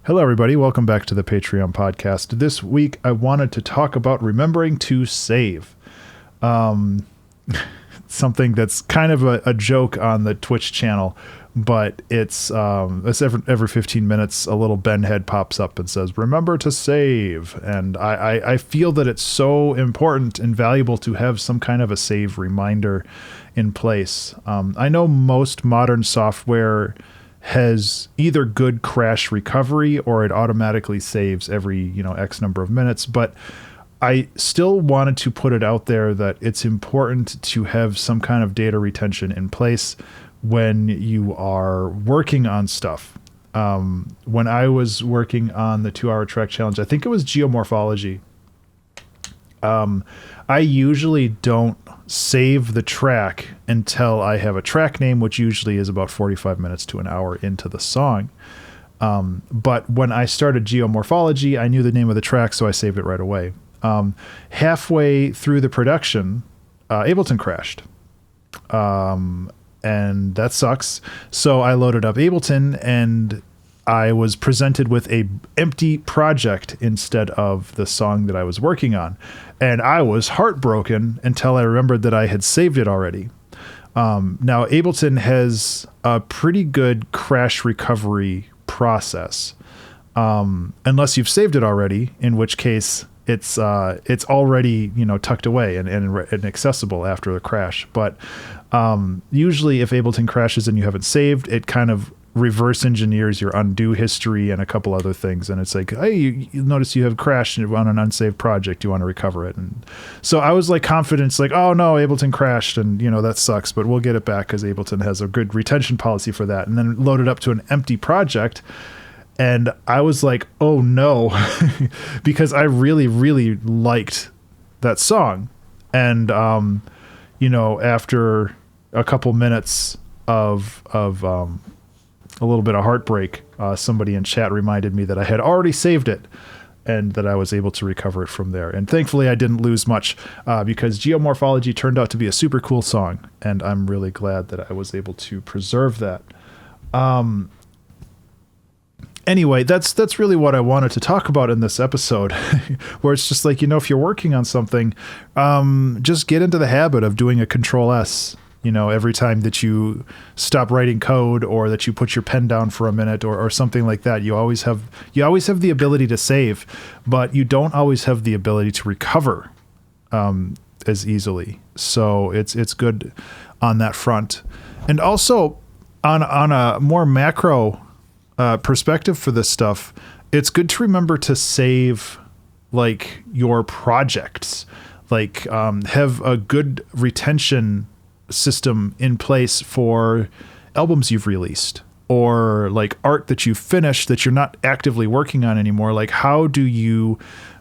Hello, everybody. Welcome back to the Patreon podcast. This week, I wanted to talk about remembering to save. Something that's kind of a joke on the Twitch channel, but it's every 15 minutes, a little Ben head pops up and says, remember to save. And I feel that it's so important and valuable to have some kind of a save reminder in place. I know most modern software has either good crash recovery or it automatically saves every, X number of minutes. But I still wanted to put it out there that it's important to have some kind of data retention in place when you are working on stuff. When I was working on the 2-hour track challenge, I think it was geomorphology. I usually don't save the track until I have a track name, which usually is about 45 minutes to an hour into the song. But when I started geomorphology, I knew the name of the track, so I saved it right away. Halfway through the production, Ableton crashed. And that sucks. So I loaded up Ableton and I was presented with a empty project instead of the song that I was working on. And I was heartbroken until I remembered that I had saved it already. Now, Ableton has a pretty good crash recovery process, unless you've saved it already, in which case it's already, tucked away and accessible after the crash. But usually if Ableton crashes and you haven't saved, it kind of reverse engineers your undo history and a couple other things. And it's like, hey, you notice you have crashed on an unsaved project. You want to recover it. And so I was like confident, like, oh no, Ableton crashed and that sucks, but we'll get it back because Ableton has a good retention policy for that. And then loaded up to an empty project. And I was like, oh no, because I really, really liked that song. And, after a couple minutes of a little bit of heartbreak, somebody in chat reminded me that I had already saved it and that I was able to recover it from there. And thankfully I didn't lose much because Geomorphology turned out to be a super cool song. And I'm really glad that I was able to preserve that. Anyway, that's really what I wanted to talk about in this episode, where it's just like, if you're working on something, just get into the habit of doing a Control S, every time that you stop writing code or that you put your pen down for a minute or something like that. You always have the ability to save, but you don't always have the ability to recover as easily. So it's good on that front. And also on a more macro perspective for this stuff, it's good to remember to save like your projects, like have a good retention system in place for albums you've released or like art that you've finished that you're not actively working on anymore. Like, how do you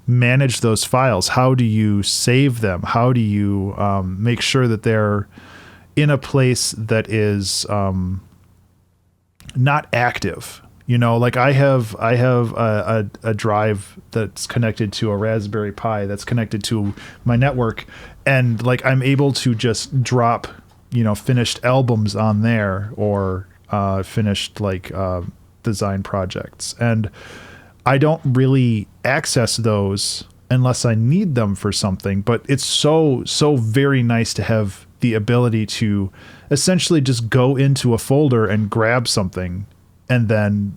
manage those files? How do you save them? How do you make sure that they're in a place that is not active? Like I have a drive that's connected to a Raspberry Pi that's connected to my network, and like I'm able to just drop, finished albums on there or finished like design projects. And I don't really access those unless I need them for something, but it's so very nice to have the ability to essentially just go into a folder and grab something and then,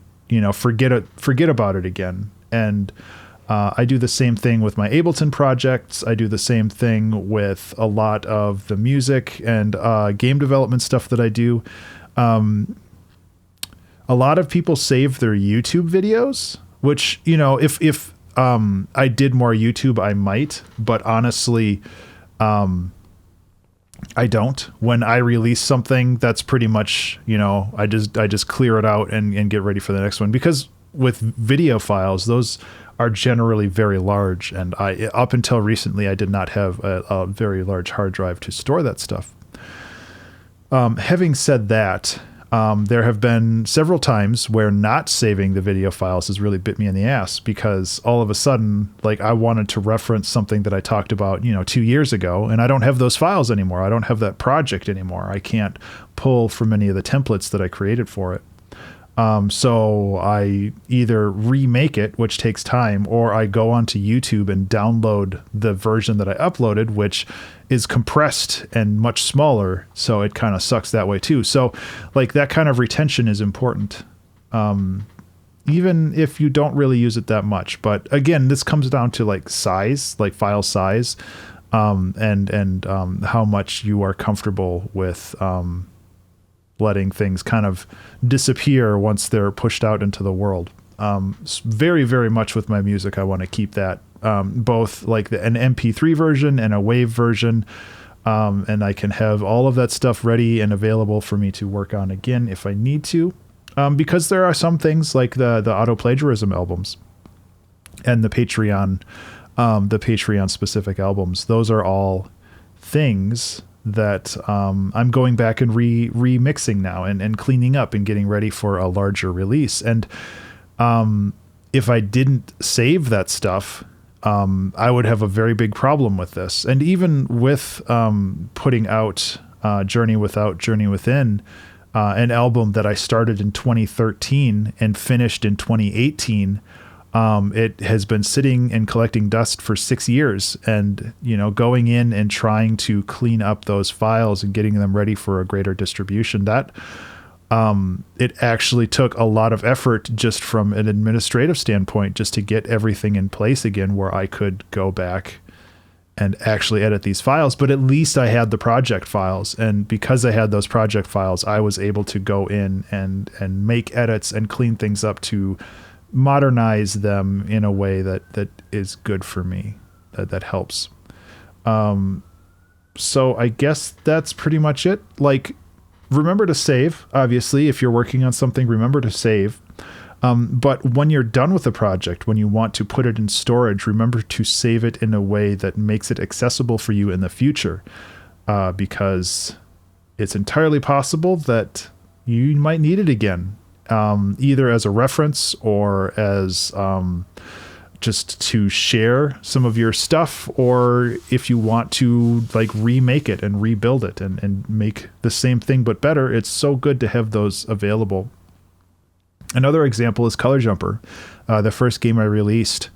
forget about it again. And I do the same thing with my Ableton projects. I do the same thing with a lot of the music and game development stuff that I do. A lot of people save their YouTube videos, which, if I did more YouTube, I might, but honestly, I don't. When I release something, that's pretty much, I just clear it out and get ready for the next one, because with video files, those are generally very large. And up until recently, I did not have a very large hard drive to store that stuff. Having said that, there have been several times where not saving the video files has really bit me in the ass, because all of a sudden, like, I wanted to reference something that I talked about, 2 years ago, and I don't have those files anymore. I don't have that project anymore. I can't pull from any of the templates that I created for it. So I either remake it, which takes time, or I go onto YouTube and download the version that I uploaded, which is compressed and much smaller. So it kind of sucks that way too. So like that kind of retention is important. Even if you don't really use it that much. But again, this comes down to like size, like file size, and how much you are comfortable with, letting things kind of disappear once they're pushed out into the world. Very, very much with my music, I want to keep that, both like an MP3 version and a WAV version. And I can have all of that stuff ready and available for me to work on again if I need to. Because there are some things like the auto plagiarism albums and the Patreon specific albums. Those are all things that I'm going back and remixing now and cleaning up and getting ready for a larger release. And if I didn't save that stuff, I would have a very big problem with this. And even with putting out Journey Without, Journey Within, an album that I started in 2013 and finished in 2018, it has been sitting and collecting dust for 6 years, and, you know, going in and trying to clean up those files and getting them ready for a greater distribution, that it actually took a lot of effort just from an administrative standpoint, just to get everything in place again, where I could go back and actually edit these files. But at least I had the project files. And because I had those project files, I was able to go in and make edits and clean things up to modernize them in a way that is good for me, that helps. So I guess that's pretty much it. Like, remember to save, obviously, if you're working on something, remember to save. But when you're done with the project, when you want to put it in storage, remember to save it in a way that makes it accessible for you in the future, because it's entirely possible that you might need it again. Either as a reference or as just to share some of your stuff, or if you want to like remake it and rebuild it and make the same thing but better. It's so good to have those available. Another example is Color Jumper, the first game I released.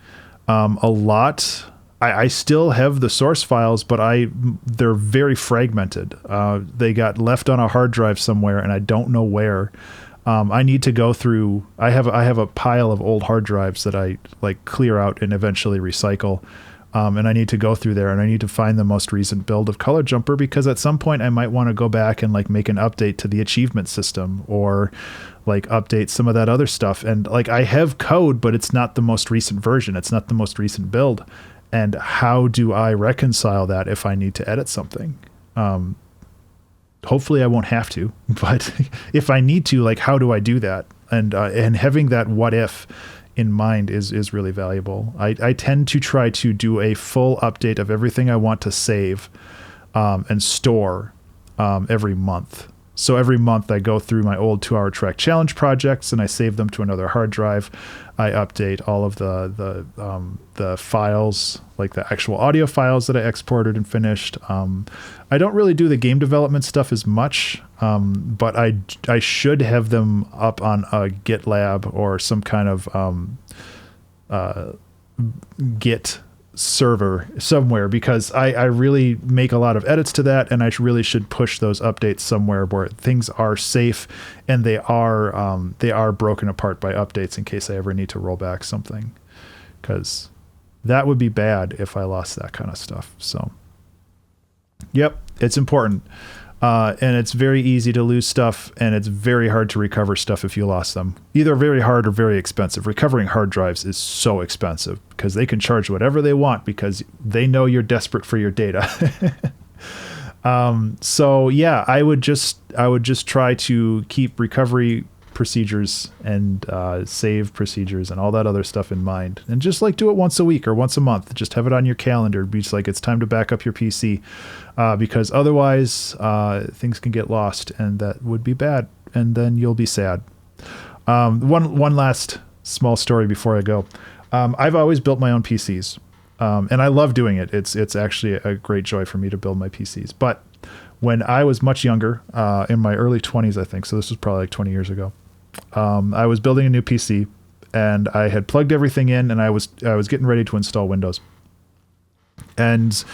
I still have the source files, but they're very fragmented. They got left on a hard drive somewhere, and I don't know where. I need to go through. I have a pile of old hard drives that I like clear out and eventually recycle. And I need to go through there, and I need to find the most recent build of Color Jumper, because at some point I might want to go back and like make an update to the achievement system, or like update some of that other stuff. And like, I have code, but it's not the most recent version. It's not the most recent build. And how do I reconcile that if I need to edit something? Hopefully I won't have to, but if I need to, like, how do I do that? And having that what if in mind is really valuable. I tend to try to do a full update of everything I want to save and store every month. So every month I go through my old 2-hour track challenge projects and I save them to another hard drive. I update all of the files, like the actual audio files that I exported and finished. I don't really do the game development stuff as much, but I should have them up on a GitLab or some kind of Git server somewhere, because I really make a lot of edits to that, and I really should push those updates somewhere where things are safe and they are broken apart by updates in case I ever need to roll back something, because that would be bad if I lost that kind of stuff. So yep, it's important. And it's very easy to lose stuff, and it's very hard to recover stuff if you lost them. Either very hard or very expensive. Recovering hard drives is so expensive because they can charge whatever they want because they know you're desperate for your data. So yeah, I would just try to keep recovery procedures and save procedures and all that other stuff in mind, and just like do it once a week or once a month. Just have it on your calendar. Be just like, it's time to back up your PC, because otherwise things can get lost, and that would be bad, and then you'll be sad. One last small story before I go. I've always built my own PCs, and I love doing it. It's actually a great joy for me to build my PCs. But when I was much younger, in my early 20s, I think, so this was probably like 20 years ago, I was building a new PC, and I had plugged everything in, and I was getting ready to install Windows. And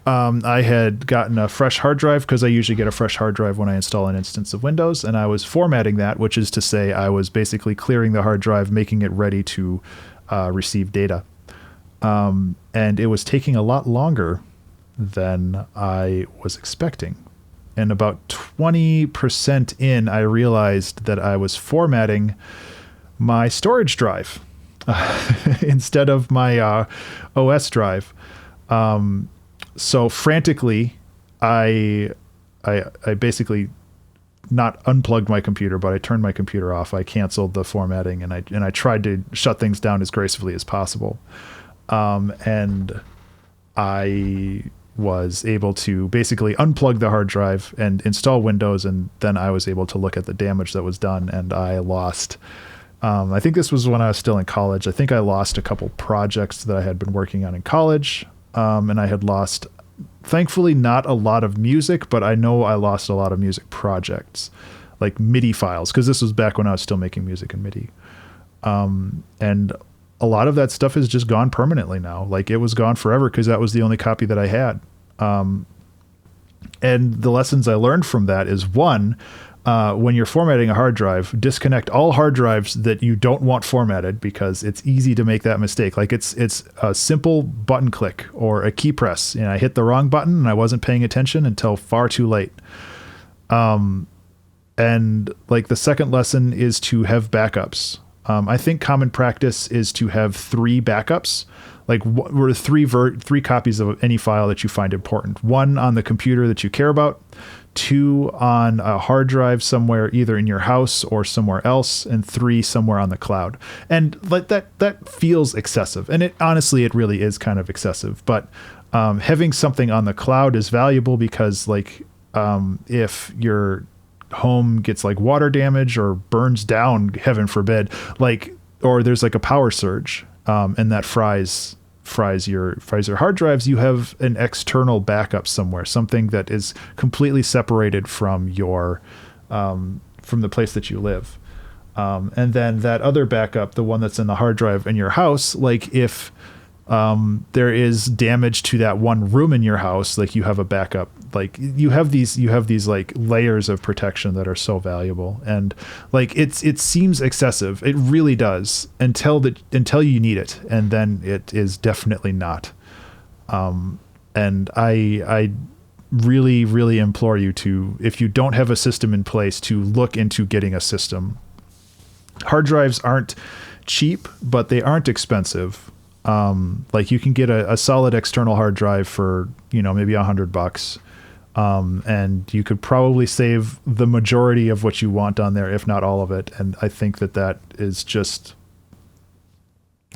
I had gotten a fresh hard drive, because I usually get a fresh hard drive when I install an instance of Windows, and I was formatting that, which is to say I was basically clearing the hard drive, making it ready to receive data. And it was taking a lot longer than I was expecting. And about 20% in, I realized that I was formatting my storage drive instead of my OS drive. So frantically, I basically not unplugged my computer, but I turned my computer off. I canceled the formatting, and I tried to shut things down as gracefully as possible. And I was able to basically unplug the hard drive and install Windows, and then I was able to look at the damage that was done, and I lost, I think this was when I was still in college. I think I lost a couple projects that I had been working on in college, and I had lost, thankfully, not a lot of music, but I know I lost a lot of music projects, like MIDI files, because this was back when I was still making music in MIDI. And a lot of that stuff is just gone permanently now. Like, it was gone forever because that was the only copy that I had. And the lessons I learned from that is, one, when you're formatting a hard drive, disconnect all hard drives that you don't want formatted, because it's easy to make that mistake. Like, it's a simple button click or a key press, and I hit the wrong button and I wasn't paying attention until far too late. And like, the second lesson is to have backups. I think common practice is to have 3 backups, like three copies of any file that you find important. 1 on the computer that you care about, 2 on a hard drive somewhere, either in your house or somewhere else, and 3 somewhere on the cloud. And like that feels excessive. And it really is kind of excessive. But having something on the cloud is valuable, because like if your home gets like water damage or burns down, heaven forbid, like, or there's like a power surge, and that fries your hard drives, you have an external backup somewhere, something that is completely separated from your from the place that you live. And then that other backup, the one that's in the hard drive in your house, like if there is damage to that one room in your house, like you have a backup. Like you have these like layers of protection that are so valuable. And like it seems excessive. It really does, until you need it, and then it is definitely not. And I really, really implore you to, if you don't have a system in place, to look into getting a system. Hard drives aren't cheap, but they aren't expensive. Like you can get a solid external hard drive for, maybe $100. And you could probably save the majority of what you want on there, if not all of it. And I think that is just,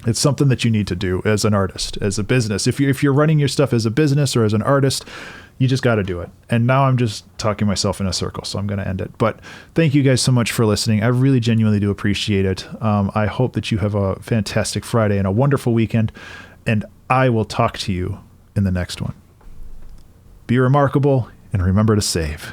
it's something that you need to do as an artist, as a business. If you're running your stuff as a business or as an artist, you just got to do it. And now I'm just talking myself in a circle, so I'm going to end it. But thank you guys so much for listening. I really genuinely do appreciate it. I hope that you have a fantastic Friday and a wonderful weekend. And I will talk to you in the next one. Be remarkable, and remember to save.